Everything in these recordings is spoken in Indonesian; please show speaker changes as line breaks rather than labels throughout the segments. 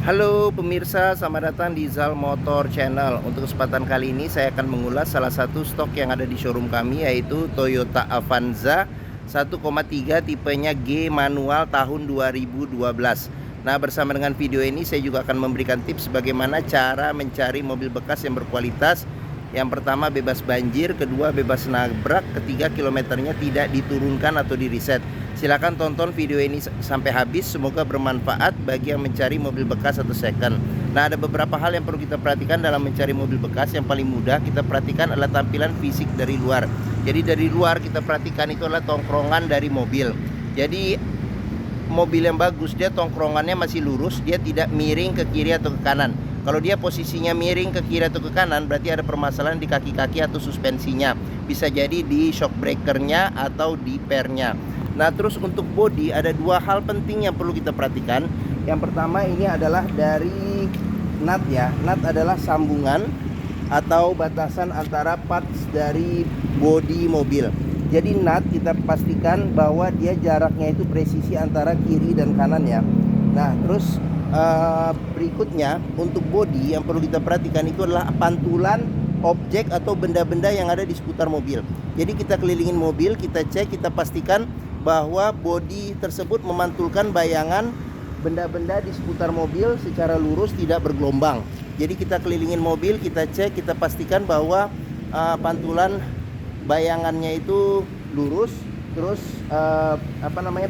Halo pemirsa, selamat datang di Zal Motor Channel. Untuk kesempatan kali ini saya akan mengulas salah satu stok yang ada di showroom kami, yaitu Toyota Avanza 1,3 tipenya G manual tahun 2012. Nah, bersama dengan video ini saya juga akan memberikan tips bagaimana cara mencari mobil bekas yang berkualitas. Yang pertama bebas banjir, kedua bebas nabrak, ketiga kilometernya tidak diturunkan atau di reset. Silahkan tonton video ini sampai habis, semoga bermanfaat bagi yang mencari mobil bekas atau second. Nah, ada beberapa hal yang perlu kita perhatikan dalam mencari mobil bekas. Yang paling mudah kita perhatikan adalah tampilan fisik dari luar. Jadi dari luar kita perhatikan itu adalah tongkrongan dari mobil. Jadi mobil yang bagus, dia tongkrongannya masih lurus, dia tidak miring ke kiri atau ke kanan. Kalau dia posisinya miring ke kiri atau ke kanan, berarti ada permasalahan di kaki-kaki atau suspensinya. Bisa jadi di shock breakernya atau di pernya. Nah, terus untuk bodi ada dua hal penting yang perlu kita perhatikan. Yang pertama ini adalah dari nut ya. Nut adalah sambungan atau batasan antara parts dari bodi mobil. Jadi nut kita pastikan bahwa dia jaraknya itu presisi antara kiri dan kanan ya. Nah, terus berikutnya untuk bodi yang perlu kita perhatikan itu adalah pantulan objek atau benda-benda yang ada di seputar mobil. Jadi kita kelilingin mobil, kita cek, kita pastikan bahwa bodi tersebut memantulkan bayangan benda-benda di seputar mobil secara lurus, tidak bergelombang. Jadi kita kelilingin mobil, kita cek, kita pastikan bahwa pantulan bayangannya itu lurus. Terus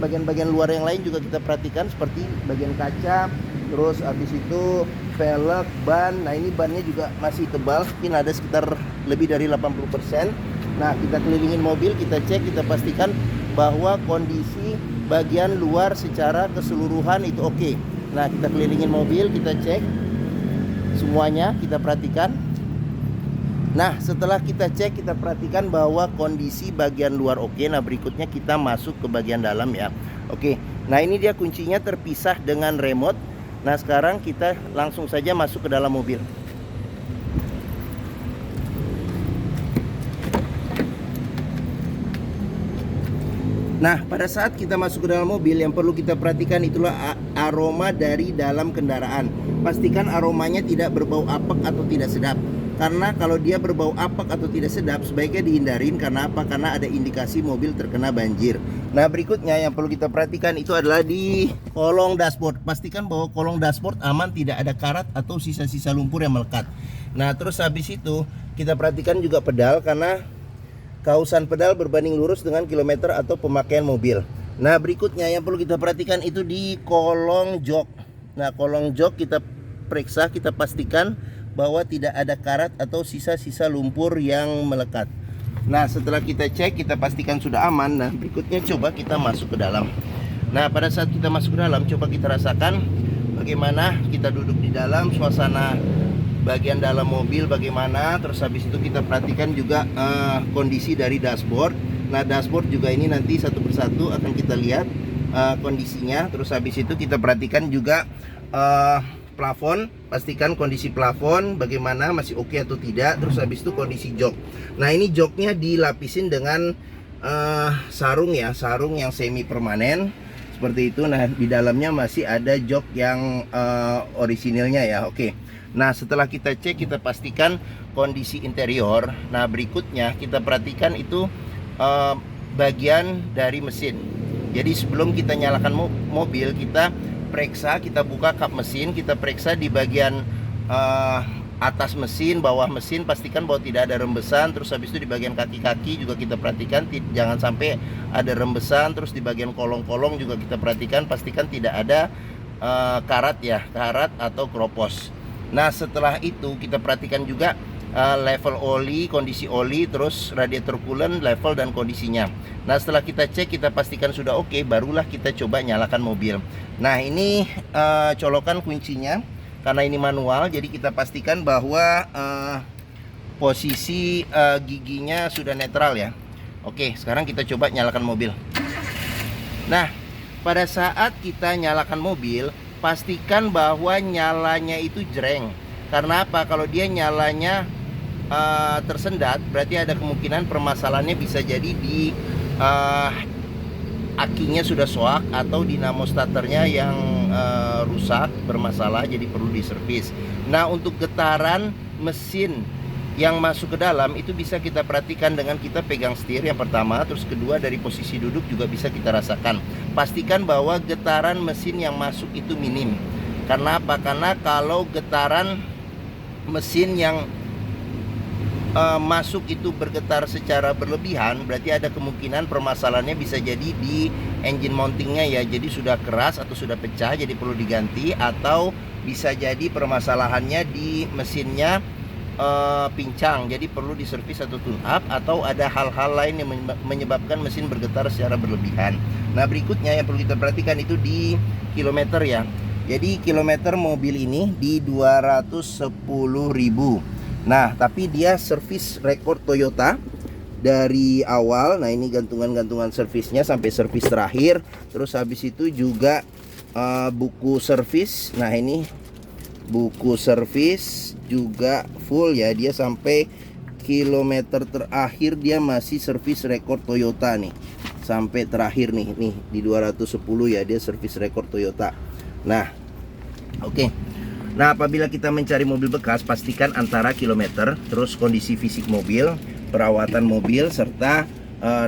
bagian-bagian luar yang lain juga kita perhatikan, seperti bagian kaca, terus habis itu velg, ban. Nah, ini bannya juga masih tebal, mungkin ada sekitar lebih dari 80%. Nah, kita kelilingin mobil, kita cek, kita pastikan bahwa kondisi bagian luar secara keseluruhan itu oke. Nah, kita kelilingin mobil, kita cek semuanya, kita perhatikan. Nah, setelah kita cek, kita perhatikan bahwa kondisi bagian luar oke. Nah, berikutnya kita masuk ke bagian dalam ya. Oke, nah ini dia kuncinya terpisah dengan remote. Nah, sekarang kita langsung saja masuk ke dalam mobil. Nah, pada saat kita masuk ke dalam mobil, yang perlu kita perhatikan itulah aroma dari dalam kendaraan. Pastikan aromanya tidak berbau apek atau tidak sedap. Karena kalau dia berbau apek atau tidak sedap, sebaiknya dihindarin. Karena apa? Karena ada indikasi mobil terkena banjir. Nah, berikutnya yang perlu kita perhatikan itu adalah di kolong dashboard. Pastikan bahwa kolong dashboard aman, tidak ada karat atau sisa-sisa lumpur yang melekat. Nah, terus habis itu kita perhatikan juga pedal, karena kausan pedal berbanding lurus dengan kilometer atau pemakaian mobil. Nah, berikutnya yang perlu kita perhatikan itu di kolong jok. Nah, kolong jok kita periksa, kita pastikan bahwa tidak ada karat atau sisa-sisa lumpur yang melekat. Nah, setelah kita cek, kita pastikan sudah aman. Nah, berikutnya coba kita masuk ke dalam. Nah, pada saat kita masuk ke dalam, coba kita rasakan bagaimana kita duduk di dalam, suasana bagian dalam mobil bagaimana. Terus habis itu kita perhatikan juga kondisi dari dashboard. Nah, dashboard juga ini nanti satu persatu akan kita lihat kondisinya. Terus habis itu kita perhatikan juga plafon, pastikan kondisi plafon bagaimana, masih oke atau tidak. Terus habis itu kondisi jok. Nah, ini joknya dilapisin dengan sarung ya, sarung yang semi permanen seperti itu. Nah, di dalamnya masih ada jok yang orisinilnya ya. Oke. Nah, setelah kita cek, kita pastikan kondisi interior. Nah, berikutnya kita perhatikan itu bagian dari mesin. Jadi sebelum kita nyalakan mobil, kita periksa, kita buka kap mesin, kita periksa di bagian atas mesin, bawah mesin, pastikan bahwa tidak ada rembesan. Terus habis itu di bagian kaki-kaki juga kita perhatikan jangan sampai ada rembesan. Terus di bagian kolong-kolong juga kita perhatikan, pastikan tidak ada karat ya, karat atau kropos. Nah, setelah itu kita perhatikan juga level oli, kondisi oli, terus radiator coolant, level dan kondisinya. Nah, setelah kita cek, kita pastikan sudah oke, barulah kita coba nyalakan mobil. Nah, ini colokan kuncinya, karena ini manual, jadi kita pastikan bahwa posisi giginya sudah netral ya. Oke, sekarang kita coba nyalakan mobil. Nah, pada saat kita nyalakan mobil, pastikan bahwa nyalanya itu jreng. Karena apa? Kalau dia nyalanya tersendat, berarti ada kemungkinan permasalahannya bisa jadi di akinya sudah soak atau dinamo starternya yang rusak, bermasalah, jadi perlu diservis. Nah, untuk getaran mesin yang masuk ke dalam itu bisa kita perhatikan dengan kita pegang setir yang pertama, terus kedua dari posisi duduk juga bisa kita rasakan. Pastikan bahwa getaran mesin yang masuk itu minim. Karena apa? Karena kalau getaran mesin yang masuk itu bergetar secara berlebihan, berarti ada kemungkinan permasalahannya bisa jadi di engine mountingnya ya, jadi sudah keras atau sudah pecah jadi perlu diganti, atau bisa jadi permasalahannya di mesinnya pincang jadi perlu diservis atau tune up, atau ada hal-hal lain yang menyebabkan mesin bergetar secara berlebihan. Nah, berikutnya yang perlu kita perhatikan itu di kilometer ya. Jadi kilometer mobil ini di 210.000. Nah, tapi dia servis rekor Toyota dari awal. Nah, ini gantungan-gantungan servisnya sampai servis terakhir. Terus habis itu juga buku servis. Nah, ini buku servis juga full ya. Dia sampai kilometer terakhir dia masih servis rekor Toyota nih. Sampai terakhir nih di 210 ya, dia servis rekor Toyota. Nah, oke. Nah, apabila kita mencari mobil bekas, pastikan antara kilometer, terus kondisi fisik mobil, perawatan mobil, serta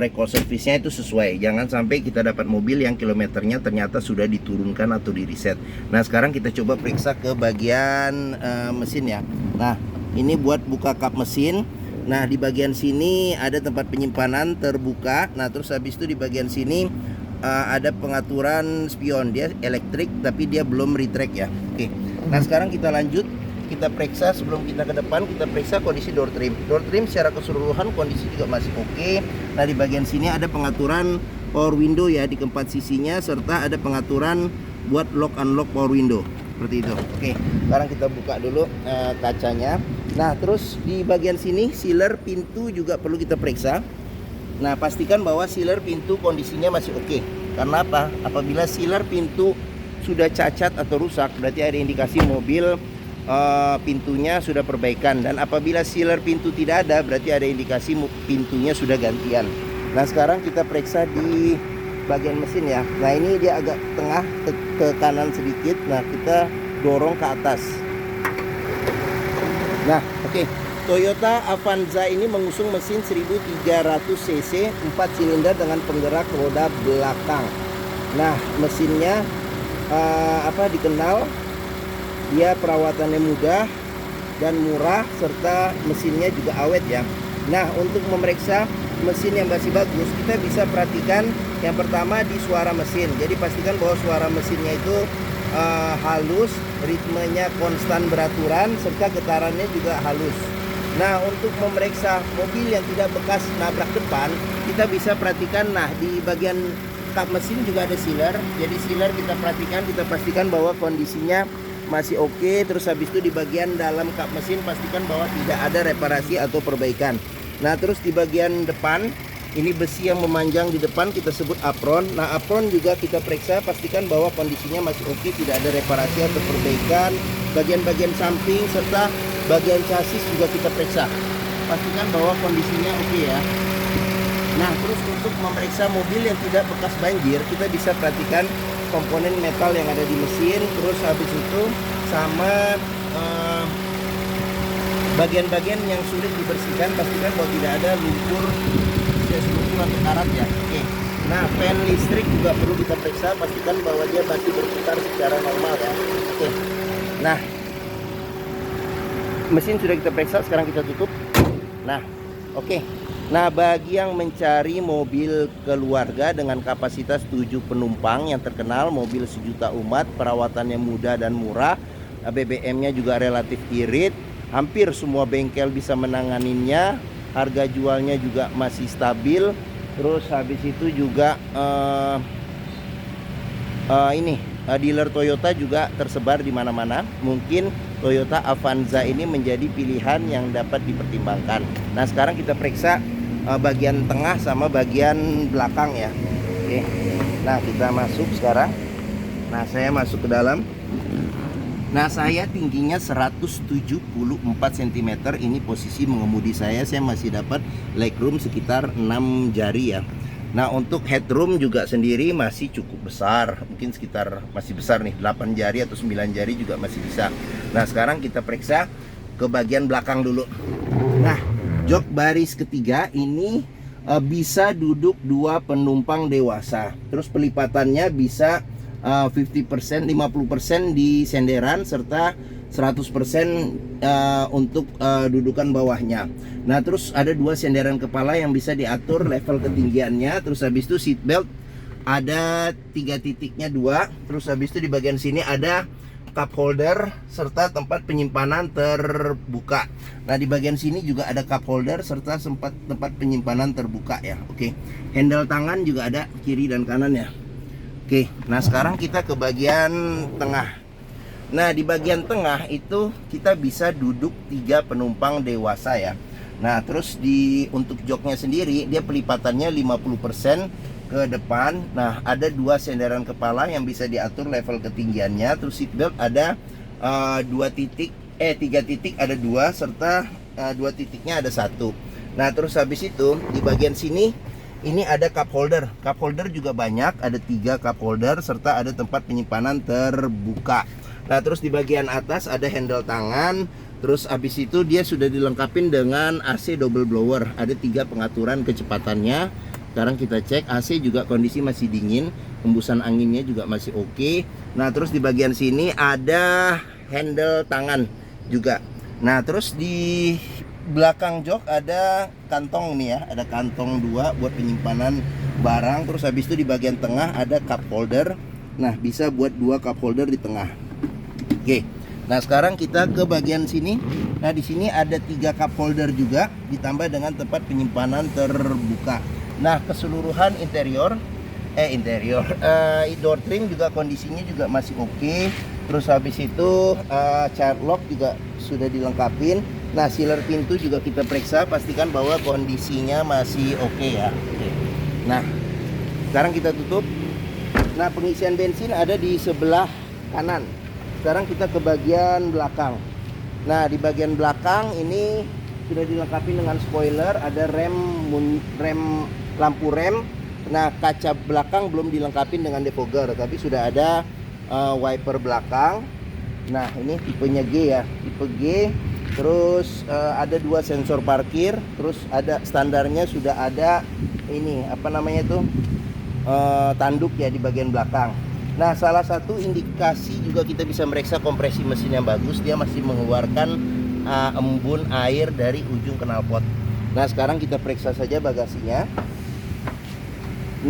rekor servisnya itu sesuai. Jangan sampai kita dapat mobil yang kilometernya ternyata sudah diturunkan atau di reset. Nah, sekarang kita coba periksa ke bagian mesin ya. Nah, ini buat buka kap mesin. Nah, di bagian sini ada tempat penyimpanan terbuka. Nah, terus habis itu di bagian sini ada pengaturan spion. Dia elektrik tapi dia belum retract ya. Oke. Nah, sekarang kita lanjut, kita periksa. Sebelum kita ke depan, kita periksa kondisi door trim. Door trim secara keseluruhan kondisi juga masih oke. Nah, di bagian sini ada pengaturan power window ya di keempat sisinya, serta ada pengaturan buat lock unlock power window seperti itu. Oke, sekarang kita buka dulu kacanya. Nah, terus di bagian sini sealer pintu juga perlu kita periksa. Nah, pastikan bahwa sealer pintu kondisinya masih oke. Karena apa? Apabila sealer pintu sudah cacat atau rusak, berarti ada indikasi mobil pintunya sudah perbaikan. Dan apabila sealer pintu tidak ada, berarti ada indikasi pintunya sudah gantian. Nah, sekarang kita periksa di bagian mesin ya. Nah, ini dia agak tengah ke kanan sedikit. Nah, kita dorong ke atas. Nah, oke. Toyota Avanza ini mengusung mesin 1300 cc 4 silinder dengan penggerak roda belakang. Nah, mesinnya dikenal dia perawatannya mudah dan murah, serta mesinnya juga awet ya. Nah, untuk memeriksa mesin yang masih bagus, kita bisa perhatikan yang pertama di suara mesin. Jadi pastikan bahwa suara mesinnya itu halus, ritmenya konstan beraturan, serta getarannya juga halus. Nah, untuk memeriksa mobil yang tidak bekas nabrak depan, kita bisa perhatikan, nah, di bagian kap mesin juga ada sealer. Jadi sealer kita perhatikan, kita pastikan bahwa kondisinya masih oke. Terus habis itu di bagian dalam kap mesin pastikan bahwa tidak ada reparasi atau perbaikan. Nah, terus di bagian depan, ini besi yang memanjang di depan kita sebut apron. Nah, apron juga kita periksa, pastikan bahwa kondisinya masih oke, tidak ada reparasi atau perbaikan. Bagian-bagian samping serta bagian chassis juga kita periksa, pastikan bahwa kondisinya oke ya. Nah, terus untuk memeriksa mobil yang tidak bekas banjir, kita bisa perhatikan komponen metal yang ada di mesin. Terus habis itu sama bagian-bagian yang sulit dibersihkan, pastikan bahwa tidak ada lumpur atau karat ya. Oke. Nah, fan listrik juga perlu kita periksa, pastikan bahwa dia masih berputar secara normal ya. Oke. Nah, mesin sudah kita periksa, sekarang kita tutup. Nah, oke. Nah, bagi yang mencari mobil keluarga dengan kapasitas 7 penumpang yang terkenal, mobil sejuta umat, perawatannya mudah dan murah, BBM-nya juga relatif irit, hampir semua bengkel bisa menanganinya, harga jualnya juga masih stabil. Terus habis itu juga dealer Toyota juga tersebar di mana-mana. Mungkin Toyota Avanza ini menjadi pilihan yang dapat dipertimbangkan. Nah, sekarang kita periksa bagian tengah sama bagian belakang ya. Oke. Nah, kita masuk sekarang. Nah, saya masuk ke dalam. Nah, saya tingginya 174 cm. Ini posisi mengemudi saya masih dapat legroom sekitar 6 jari ya. Nah, untuk headroom juga sendiri masih cukup besar, mungkin sekitar masih besar nih, 8 jari atau 9 jari juga masih bisa. Nah, sekarang kita periksa ke bagian belakang dulu. Nah, jok baris ketiga ini bisa duduk 2 penumpang dewasa. Terus pelipatannya bisa 50%, 50% di senderan serta 100% untuk dudukan bawahnya. Nah, terus ada 2 senderan kepala yang bisa diatur level ketinggiannya. Terus habis itu seat belt ada 3 titiknya 2. Terus habis itu di bagian sini ada cup holder serta tempat penyimpanan terbuka. Nah, di bagian sini juga ada cup holder serta tempat penyimpanan terbuka ya. Oke. Handle tangan juga ada kiri dan kanan ya. Oke. Nah, sekarang kita ke bagian tengah. Nah, di bagian tengah itu kita bisa duduk 3 penumpang dewasa ya. Nah, terus untuk joknya sendiri dia pelipatannya 50% ke depan. Nah, ada 2 senderan kepala yang bisa diatur level ketinggiannya. Terus seat belt ada 3 titik ada 2 serta 2 titiknya ada 1. Nah, terus habis itu di bagian sini ini ada cup holder. Cup holder juga banyak, ada 3 cup holder serta ada tempat penyimpanan terbuka. Nah, terus di bagian atas ada handle tangan. Terus habis itu dia sudah dilengkapi dengan AC double blower. Ada 3 pengaturan kecepatannya. Sekarang kita cek AC juga kondisi masih dingin, hembusan anginnya juga masih oke. Nah, terus di bagian sini ada handle tangan juga. Nah, terus di belakang jok ada kantong nih ya, ada kantong 2 buat penyimpanan barang. Terus habis itu di bagian tengah ada cup holder. Nah, bisa buat 2 cup holder di tengah. Oke. Nah, sekarang kita ke bagian sini. Nah, di sini ada 3 cup holder juga ditambah dengan tempat penyimpanan terbuka. Nah, keseluruhan door trim juga kondisinya juga masih oke. Terus habis itu child lock juga sudah dilengkapin. Nah, sealer pintu juga kita periksa, pastikan bahwa kondisinya masih oke ya. Oke. Nah, sekarang kita tutup. Nah, pengisian bensin ada di sebelah kanan. Sekarang kita ke bagian belakang. Nah, di bagian belakang ini sudah dilengkapi dengan spoiler, ada lampu rem. Nah, kaca belakang belum dilengkapi dengan defogger, tapi sudah ada wiper belakang. Nah, ini tipenya G ya, tipe G. Terus ada 2 sensor parkir. Terus ada standarnya sudah ada ini apa namanya tuh tanduk ya di bagian belakang. Nah, salah satu indikasi juga kita bisa meriksa kompresi mesin yang bagus, dia masih mengeluarkan embun air dari ujung knalpot. Nah, sekarang kita periksa saja bagasinya.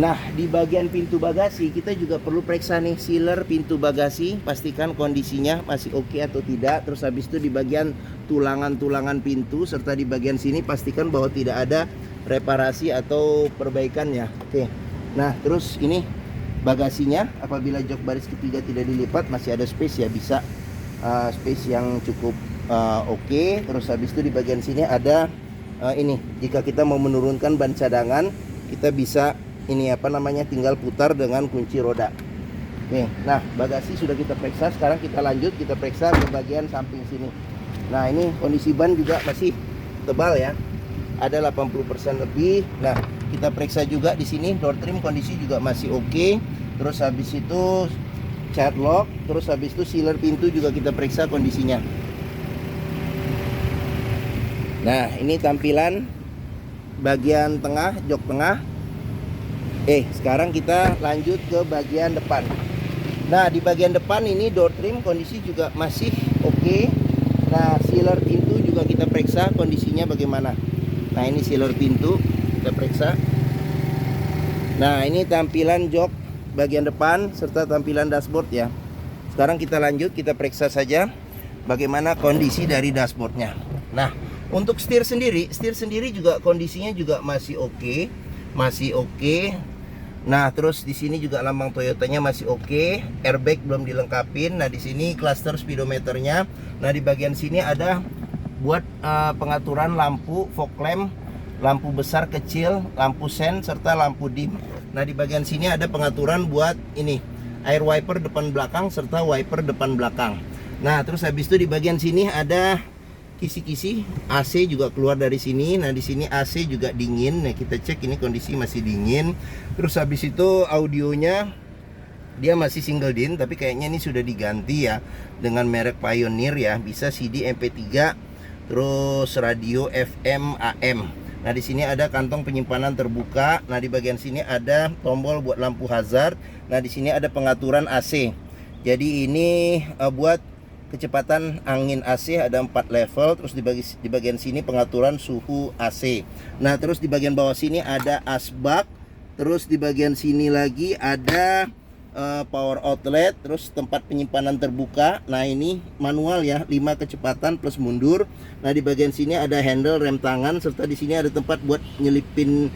Nah, di bagian pintu bagasi kita juga perlu periksa nih sealer pintu bagasi, pastikan kondisinya masih oke atau tidak. Terus habis itu di bagian tulangan-tulangan pintu serta di bagian sini pastikan bahwa tidak ada reparasi atau perbaikan ya. Oke. Nah, terus ini bagasinya, apabila jok baris ketiga tidak dilipat masih ada space ya, bisa space yang cukup oke. Terus habis itu di bagian sini ada ini, jika kita mau menurunkan ban cadangan kita bisa ini apa namanya tinggal putar dengan kunci roda. Oke. Nah, bagasi sudah kita periksa, sekarang kita lanjut kita periksa ke bagian samping sini. Nah, ini kondisi ban juga masih tebal ya, ada 80% lebih. Nah, kita periksa juga di sini door trim kondisi juga masih oke. Terus habis itu child lock, terus habis itu sealer pintu juga kita periksa kondisinya. Nah, ini tampilan bagian tengah, jok tengah. Sekarang kita lanjut ke bagian depan. Nah, di bagian depan ini door trim kondisi juga masih oke. Nah, sealer pintu juga kita periksa kondisinya bagaimana. Nah, ini sealer pintu kita periksa. Nah, ini tampilan jok bagian depan serta tampilan dashboard ya. Sekarang kita lanjut, kita periksa saja bagaimana kondisi dari dashboardnya. Nah, untuk setir sendiri juga kondisinya juga masih oke, masih oke. Nah, terus di sini juga lambang Toyotanya masih oke. Airbag belum dilengkapin. Nah, di sini cluster speedometernya. Nah, di bagian sini ada buat pengaturan lampu fog lamp, lampu besar kecil, lampu sen serta lampu dim. Nah, di bagian sini ada pengaturan buat ini air wiper depan belakang serta wiper depan belakang. Nah, terus habis itu di bagian sini ada kisi-kisi AC juga keluar dari sini. Nah, di sini AC juga dingin. Nah, kita cek ini kondisi masih dingin. Terus habis itu audionya dia masih single din, tapi kayaknya ini sudah diganti ya dengan merek Pioneer ya. Bisa CD MP3, terus radio FM AM. Nah, di sini ada kantong penyimpanan terbuka. Nah, di bagian sini ada tombol buat lampu hazard. Nah, di sini ada pengaturan AC. Jadi ini buat kecepatan angin AC ada 4 level. Terus di bagian sini pengaturan suhu AC. Nah, terus di bagian bawah sini ada asbak. Terus di bagian sini lagi ada power outlet. Terus tempat penyimpanan terbuka. Nah, ini manual ya, 5 kecepatan plus mundur. Nah, di bagian sini ada handle rem tangan, serta di sini ada tempat buat nyelipin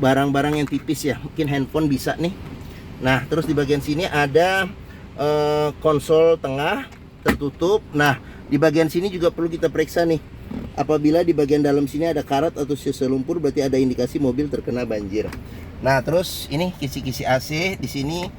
barang-barang yang tipis ya, mungkin handphone bisa nih. Nah, terus di bagian sini ada konsol tengah tertutup. Nah, di bagian sini juga perlu kita periksa nih. Apabila di bagian dalam sini ada karat atau sisa lumpur, berarti ada indikasi mobil terkena banjir. Nah, terus ini kisi-kisi AC. Di sini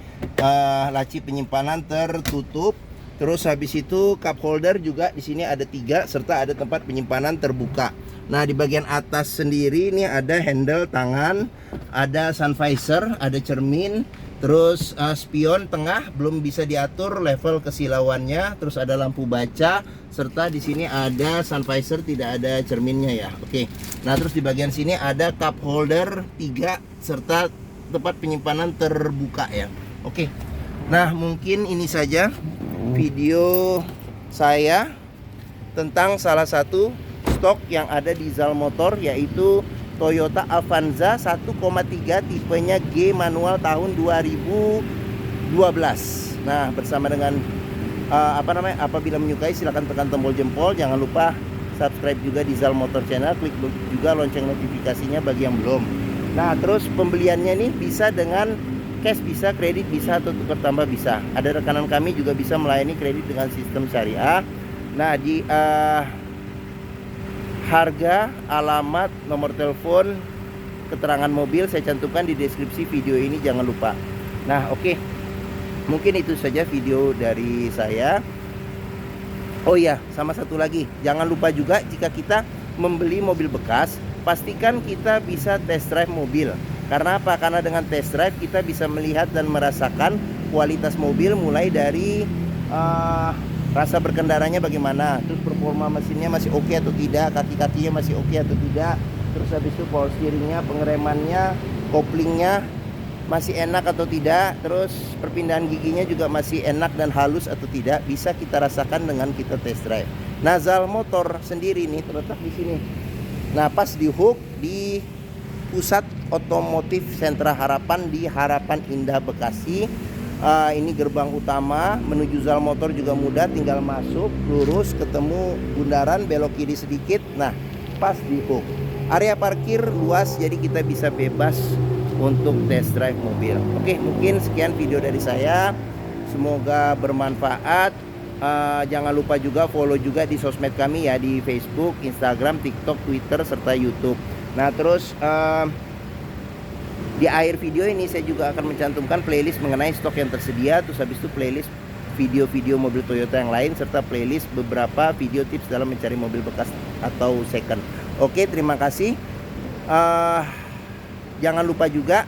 laci penyimpanan tertutup. Terus habis itu cup holder juga di sini ada 3, serta ada tempat penyimpanan terbuka. Nah, di bagian atas sendiri ini ada handle tangan, ada sun visor, ada cermin. Terus spion tengah belum bisa diatur level kesilauannya. Terus ada lampu baca, serta di sini ada sun visor, tidak ada cerminnya ya. Oke. Nah, terus di bagian sini ada cup holder 3 serta tempat penyimpanan terbuka ya. Oke. Nah, mungkin ini saja video saya tentang salah satu stok yang ada di Zal Motor, yaitu Toyota Avanza 1,3 tipenya G manual tahun 2012. Nah, bersama dengan apabila menyukai silahkan tekan tombol jempol. Jangan lupa subscribe juga di Zal Motor Channel, klik juga lonceng notifikasinya bagi yang belum. Nah, terus pembeliannya nih bisa dengan cash, bisa kredit, bisa atau tukar tambah bisa. Ada rekanan kami juga bisa melayani kredit dengan sistem syariah. Nah, di harga, alamat, nomor telepon, keterangan mobil saya cantumkan di deskripsi video ini, jangan lupa. Nah, oke. Mungkin itu saja video dari saya. Oh iya, sama satu lagi, jangan lupa juga jika kita membeli mobil bekas, pastikan kita bisa test drive mobil. Karena apa? Karena dengan test drive kita bisa melihat dan merasakan kualitas mobil, mulai dari rasa berkendaranya bagaimana, terus performa mesinnya masih oke atau tidak, kaki-kakinya masih oke atau tidak, terus habis itu power steeringnya, pengeremannya, koplingnya masih enak atau tidak, terus perpindahan giginya juga masih enak dan halus atau tidak, bisa kita rasakan dengan kita test drive. Nah, Zal Motor sendiri nih terletak di sini. Nah, pas di hook di Pusat Otomotif Sentra Harapan di Harapan Indah Bekasi. Ini gerbang utama menuju Zal Motor juga mudah, tinggal masuk lurus ketemu bundaran, belok kiri sedikit. Nah, pas di hook. Area parkir luas, jadi kita bisa bebas untuk test drive mobil. Oke, mungkin sekian video dari saya, semoga bermanfaat. Jangan lupa juga follow juga di sosmed kami ya, di Facebook, Instagram, TikTok, Twitter, serta YouTube. Nah, terus di akhir video ini saya juga akan mencantumkan playlist mengenai stok yang tersedia. Terus habis itu playlist video-video mobil Toyota yang lain, serta playlist beberapa video tips dalam mencari mobil bekas atau second. Oke, terima kasih. Jangan lupa juga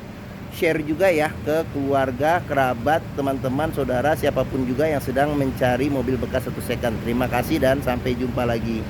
share juga ya ke keluarga, kerabat, teman-teman, saudara, siapapun juga yang sedang mencari mobil bekas atau second. Terima kasih dan sampai jumpa lagi.